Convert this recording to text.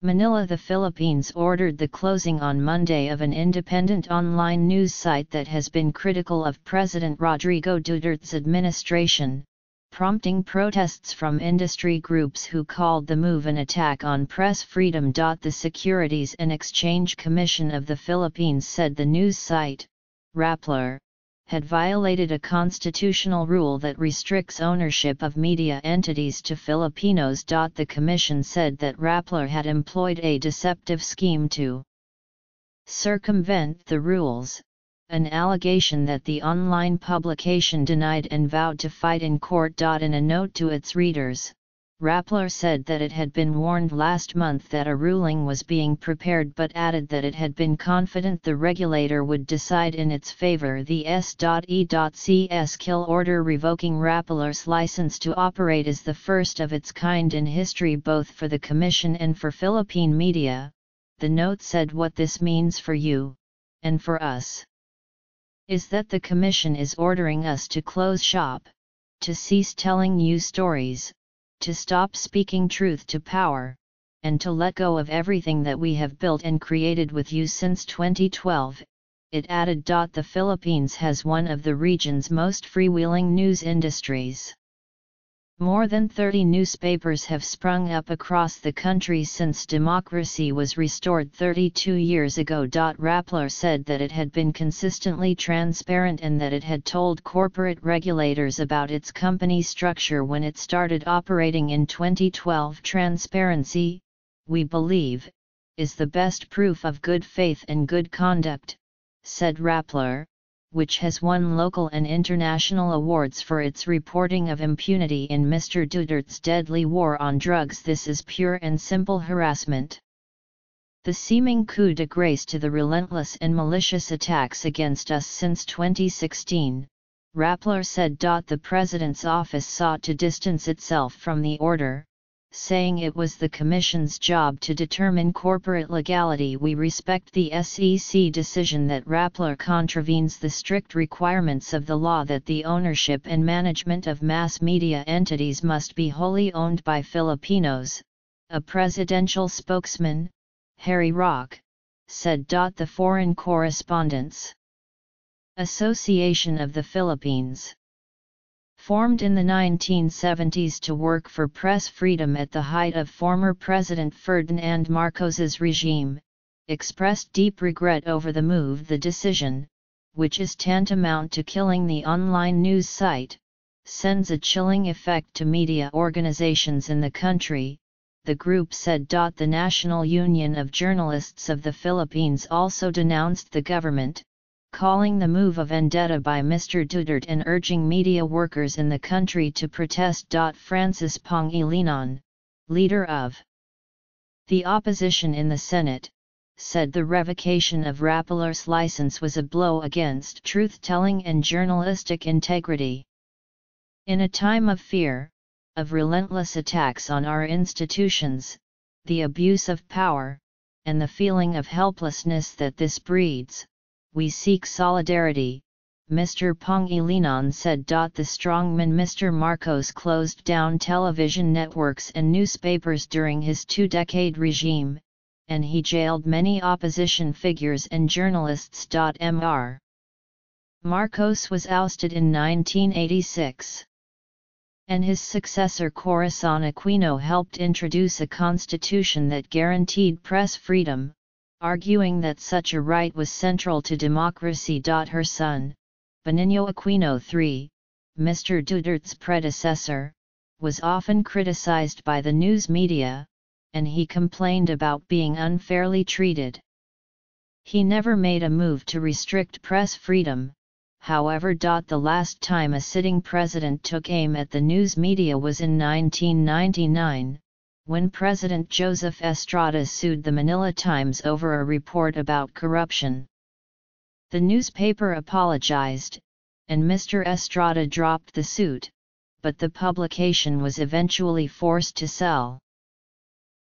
Manila, the Philippines ordered the closing on Monday of an independent online news site that has been critical of President Rodrigo Duterte's administration, prompting protests from industry groups who called the move an attack on press freedom. The Securities and Exchange Commission of the Philippines said the news site, Rappler, had violated a constitutional rule that restricts ownership of media entities to Filipinos. The commission said that Rappler had employed a deceptive scheme to circumvent the rules, an allegation that the online publication denied and vowed to fight in court. In a note to its readers, Rappler said that it had been warned last month that a ruling was being prepared, but added that it had been confident the regulator would decide in its favor. The S.E.C.S. kill order revoking Rappler's license to operate is the first of its kind in history, both for the Commission and for Philippine media. The note said, "What this means for you, and for us, is that the Commission is ordering us to close shop, to cease telling you stories, to stop speaking truth to power, and to let go of everything that we have built and created with you since 2012, it added. The Philippines has one of the region's most freewheeling news industries. More than 30 newspapers have sprung up across the country since democracy was restored 32 years ago. Rappler said that it had been consistently transparent and that it had told corporate regulators about its company structure when it started operating in 2012. Transparency, we believe, is the best proof of good faith and good conduct, said Rappler, which has won local and international awards for its reporting of impunity in Mr. Duterte's deadly war on drugs. This is pure and simple harassment. The seeming coup de grace to the relentless and malicious attacks against us since 2016, Rappler said. The President's office sought to distance itself from the order, saying it was the Commission's job to determine corporate legality. We respect the SEC decision that Rappler contravenes the strict requirements of the law that the ownership and management of mass media entities must be wholly owned by Filipinos, a presidential spokesman, Harry Roque, said. The Foreign Correspondents' Association of the Philippines, formed in the 1970s to work for press freedom at the height of former President Ferdinand Marcos's regime, expressed deep regret over the move. The decision, which is tantamount to killing the online news site, sends a chilling effect to media organizations in the country, the group said. The National Union of Journalists of the Philippines also denounced the government, calling the move a vendetta by Mr. Duterte and urging media workers in the country to protest. Francis Pangilinan, leader of the opposition in the Senate, said the revocation of Rappler's license was a blow against truth-telling and journalistic integrity. In a time of fear, of relentless attacks on our institutions, the abuse of power, and the feeling of helplessness that this breeds, we seek solidarity, Mr. Pangilinan said. The strongman Mr. Marcos closed down television networks and newspapers during his two-decade regime, and he jailed many opposition figures and journalists. Mr. Marcos was ousted in 1986. And his successor Corazon Aquino helped introduce a constitution that guaranteed press freedom, arguing that such a right was central to democracy. Her son, Benigno Aquino III, Mr. Duterte's predecessor, was often criticized by the news media, and he complained about being unfairly treated. He never made a move to restrict press freedom, however. The last time a sitting president took aim at the news media was in 1999. When President Joseph Estrada sued the Manila Times over a report about corruption. The newspaper apologized, and Mr. Estrada dropped the suit, but the publication was eventually forced to sell.